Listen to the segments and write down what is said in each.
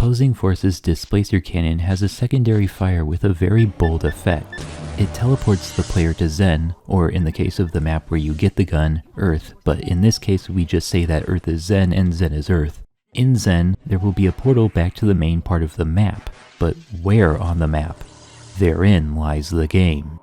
Opposing Force's Displacer cannon has a secondary fire with a very bold effect. It teleports the player to Zen, or in the case of the map where you get the gun, Earth, but in this case we just say that Earth is Zen and Zen is Earth. In Zen, there will be a portal back to the main part of the map, but where on the map? Therein lies the game.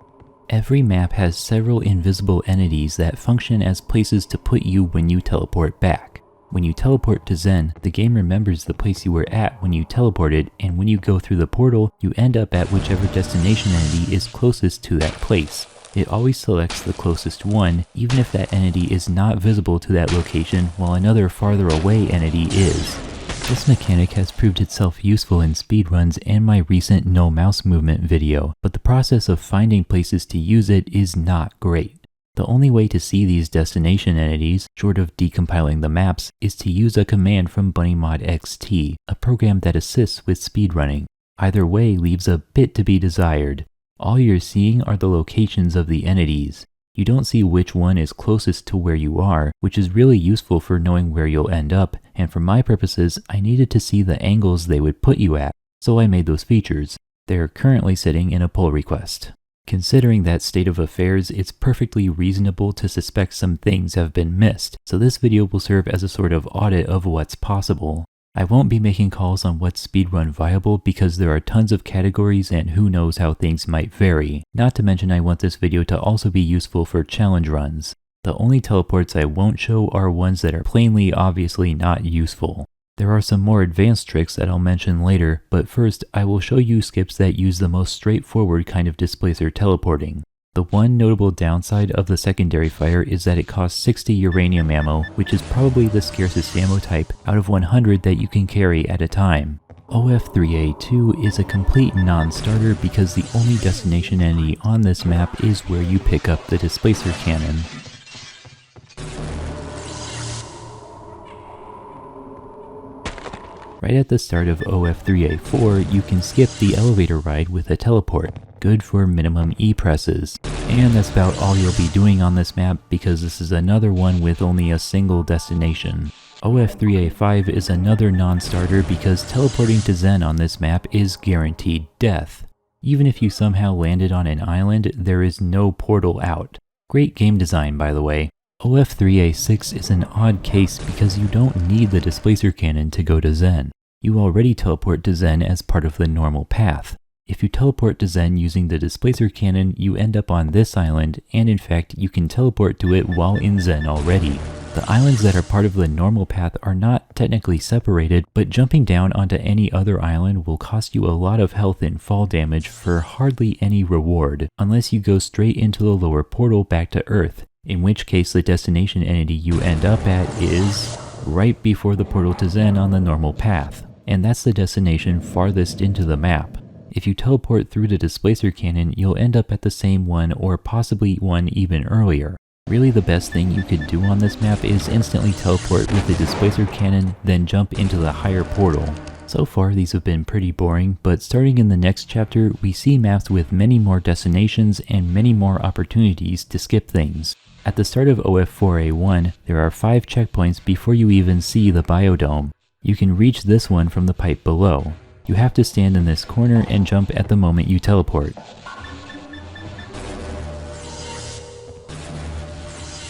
Every map has several invisible entities that function as places to put you when you teleport back. When you teleport to Zen, the game remembers the place you were at when you teleported, and when you go through the portal, you end up at whichever destination entity is closest to that place. It always selects the closest one, even if that entity is not visible to that location while another farther away entity is. This mechanic has proved itself useful in speedruns and my recent no mouse movement video, but the process of finding places to use it is not great. The only way to see these destination entities, short of decompiling the maps, is to use a command from BunnyModXT, a program that assists with speedrunning. Either way leaves a bit to be desired. All you're seeing are the locations of the entities. You don't see which one is closest to where you are, which is really useful for knowing where you'll end up, and for my purposes, I needed to see the angles they would put you at, so I made those features. They're currently sitting in a pull request. Considering that state of affairs, it's perfectly reasonable to suspect some things have been missed, so this video will serve as a sort of audit of what's possible. I won't be making calls on what's speedrun viable because there are tons of categories and who knows how things might vary. Not to mention I want this video to also be useful for challenge runs. The only teleports I won't show are ones that are plainly obviously not useful. There are some more advanced tricks that I'll mention later, but first I will show you skips that use the most straightforward kind of displacer teleporting. The one notable downside of the secondary fire is that it costs 60 uranium ammo, which is probably the scarcest ammo type out of 100 that you can carry at a time. OF3A2 is a complete non-starter because the only destination entity on this map is where you pick up the displacer cannon. Right at the start of OF3A4, you can skip the elevator ride with a teleport, good for minimum E-presses. And that's about all you'll be doing on this map because this is another one with only a single destination. OF3A5 is another non-starter because teleporting to Zen on this map is guaranteed death. Even if you somehow landed on an island, there is no portal out. Great game design, by the way. OF3A6 is an odd case because you don't need the displacer cannon to go to Zen. You already teleport to Zen as part of the normal path. If you teleport to Zen using the displacer cannon, you end up on this island, and in fact, you can teleport to it while in Zen already. The islands that are part of the normal path are not technically separated, but jumping down onto any other island will cost you a lot of health and fall damage for hardly any reward, unless you go straight into the lower portal back to Earth, in which case the destination entity you end up at is right before the portal to Zen on the normal path, and that's the destination farthest into the map. If you teleport through the displacer cannon, you'll end up at the same one or possibly one even earlier. Really the best thing you could do on this map is instantly teleport with the displacer cannon, then jump into the higher portal. So far these have been pretty boring, but starting in the next chapter, we see maps with many more destinations and many more opportunities to skip things. At the start of OF4A1, there are 5 checkpoints before you even see the biodome. You can reach this one from the pipe below. You have to stand in this corner and jump at the moment you teleport.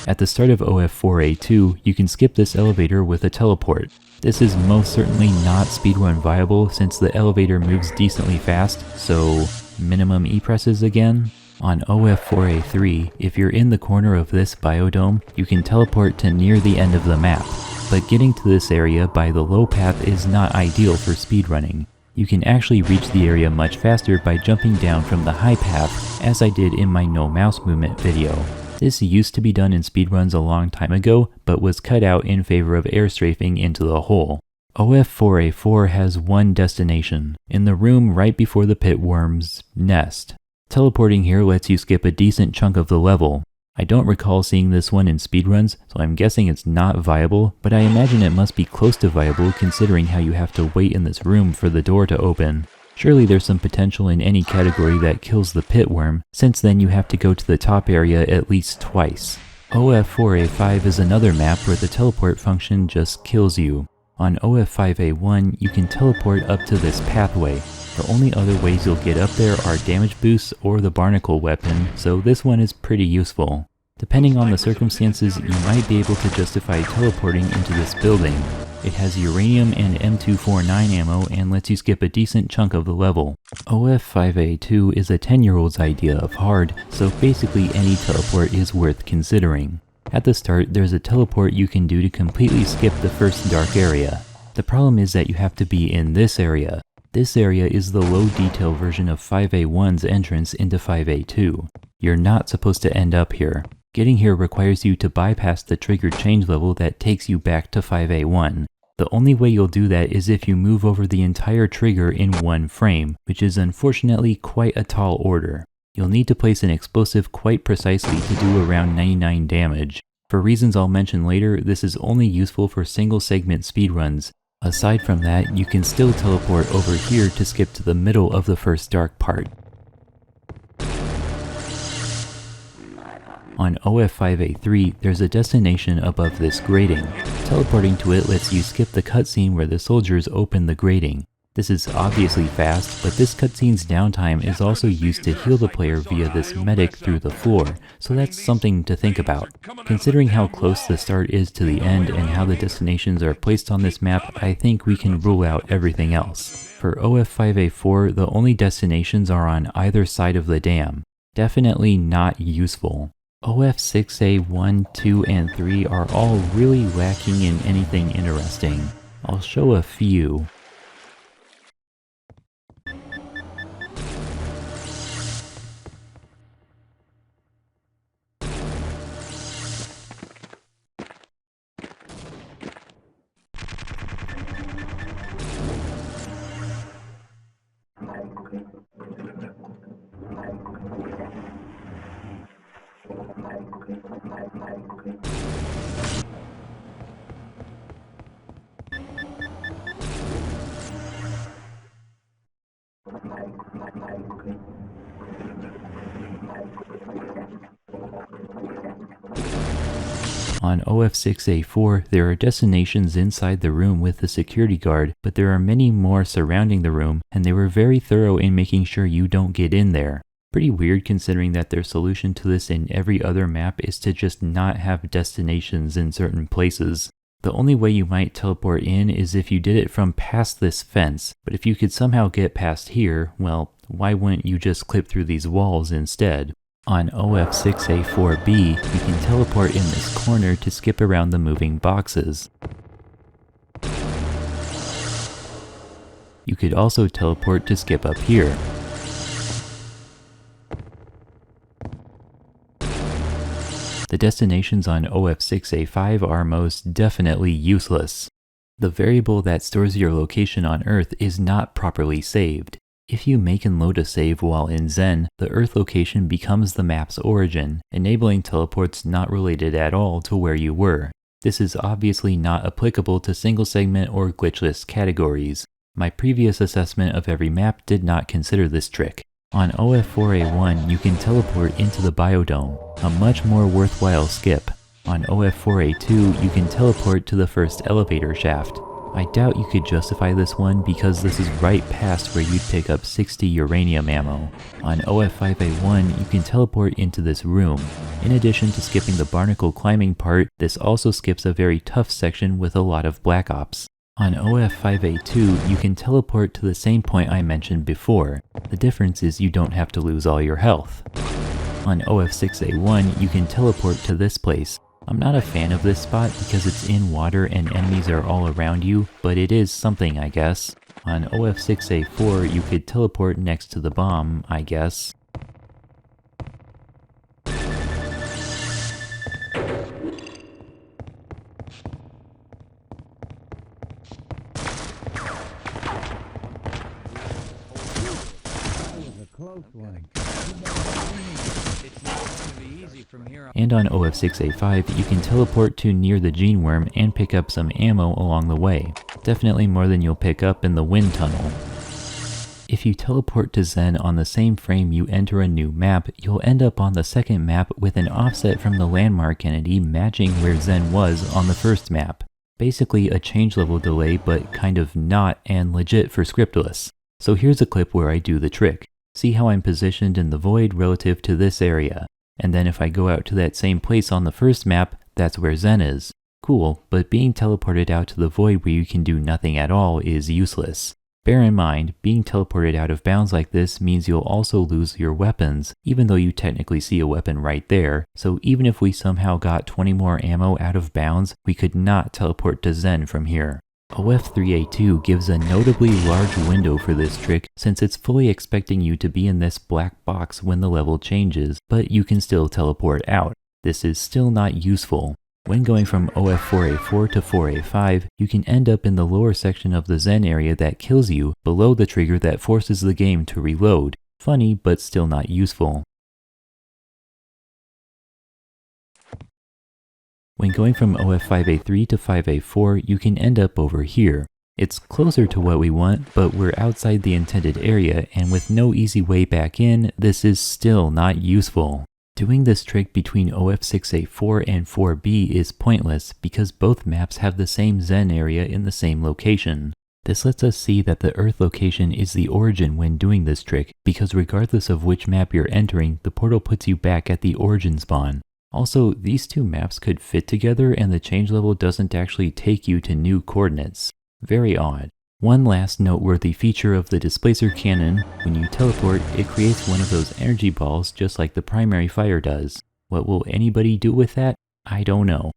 At the start of OF4A2, you can skip this elevator with a teleport. This is most certainly not speedrun viable since the elevator moves decently fast, so minimum E-presses again. On OF4A3, if you're in the corner of this biodome, you can teleport to near the end of the map. But getting to this area by the low path is not ideal for speedrunning. You can actually reach the area much faster by jumping down from the high path, as I did in my no mouse movement video. This used to be done in speedruns a long time ago, but was cut out in favor of air strafing into the hole. OF4A4 has one destination, in the room right before the pitworm's nest. Teleporting here lets you skip a decent chunk of the level. I don't recall seeing this one in speedruns, so I'm guessing it's not viable, but I imagine it must be close to viable considering how you have to wait in this room for the door to open. Surely there's some potential in any category that kills the pitworm, since then you have to go to the top area at least twice. OF4A5 is another map where the teleport function just kills you. On OF5A1, you can teleport up to this pathway. The only other ways you'll get up there are damage boosts or the barnacle weapon, so this one is pretty useful. Depending on the circumstances, you might be able to justify teleporting into this building. It has uranium and M249 ammo and lets you skip a decent chunk of the level. OF5A2 is a 10-year-old's idea of hard, so basically any teleport is worth considering. At the start, there's a teleport you can do to completely skip the first dark area. The problem is that you have to be in this area. This area is the low detail version of 5A1's entrance into 5A2. You're not supposed to end up here. Getting here requires you to bypass the triggered change level that takes you back to 5A1. The only way you'll do that is if you move over the entire trigger in one frame, which is unfortunately quite a tall order. You'll need to place an explosive quite precisely to do around 99 damage. For reasons I'll mention later, this is only useful for single segment speedruns. Aside from that, you can still teleport over here to skip to the middle of the first dark part. On OF5A3, there's a destination above this grating. Teleporting to it lets you skip the cutscene where the soldiers open the grating. This is obviously fast, but this cutscene's downtime is also used to heal the player via this medic through the floor, so that's something to think about. Considering how close the start is to the end and how the destinations are placed on this map, I think we can rule out everything else. For OF5A4, the only destinations are on either side of the dam. Definitely not useful. OF6A1, 2, and 3 are all really lacking in anything interesting. I'll show a few. On OF6A4, there are destinations inside the room with the security guard, but there are many more surrounding the room, and they were very thorough in making sure you don't get in there. Pretty weird considering that their solution to this in every other map is to just not have destinations in certain places. The only way you might teleport in is if you did it from past this fence, but if you could somehow get past here, well, why wouldn't you just clip through these walls instead? On OF6A4B, you can teleport in this corner to skip around the moving boxes. You could also teleport to skip up here. The destinations on OF6A5 are most definitely useless. The variable that stores your location on Earth is not properly saved. If you make and load a save while in Zen, the Earth location becomes the map's origin, enabling teleports not related at all to where you were. This is obviously not applicable to single segment or glitchless categories. My previous assessment of every map did not consider this trick. On OF4A1, you can teleport into the biodome, a much more worthwhile skip. On OF4A2, you can teleport to the first elevator shaft. I doubt you could justify this one because this is right past where you'd pick up 60 uranium ammo. On OF5A1, you can teleport into this room. In addition to skipping the barnacle climbing part, this also skips a very tough section with a lot of black ops. On OF5A2, you can teleport to the same point I mentioned before. The difference is you don't have to lose all your health. On OF6A1, you can teleport to this place. I'm not a fan of this spot because it's in water and enemies are all around you, but it is something, I guess. On OF6A4, you could teleport next to the bomb, I guess. And on OF6A5, you can teleport to near the gene worm and pick up some ammo along the way. Definitely more than you'll pick up in the wind tunnel. If you teleport to Zen on the same frame you enter a new map, you'll end up on the second map with an offset from the landmark entity matching where Zen was on the first map. Basically a change level delay, but kind of not and legit for scriptless. So here's a clip where I do the trick. See how I'm positioned in the void relative to this area. And then if I go out to that same place on the first map, that's where Zen is. Cool, but being teleported out to the void where you can do nothing at all is useless. Bear in mind, being teleported out of bounds like this means you'll also lose your weapons, even though you technically see a weapon right there, so even if we somehow got 20 more ammo out of bounds, we could not teleport to Zen from here. OF3A2 gives a notably large window for this trick since it's fully expecting you to be in this black box when the level changes, but you can still teleport out. This is still not useful. When going from OF4A4 to 4A5, you can end up in the lower section of the Zen area that kills you, below the trigger that forces the game to reload. Funny, but still not useful. When going from OF5A3 to 5A4, you can end up over here. It's closer to what we want, but we're outside the intended area, and with no easy way back in, this is still not useful. Doing this trick between OF6A4 and 4B is pointless because both maps have the same Zen area in the same location. This lets us see that the Earth location is the origin when doing this trick, because regardless of which map you're entering, the portal puts you back at the origin spawn. Also, these two maps could fit together and the change level doesn't actually take you to new coordinates. Very odd. One last noteworthy feature of the Displacer cannon, when you teleport, it creates one of those energy balls just like the primary fire does. What will anybody do with that? I don't know.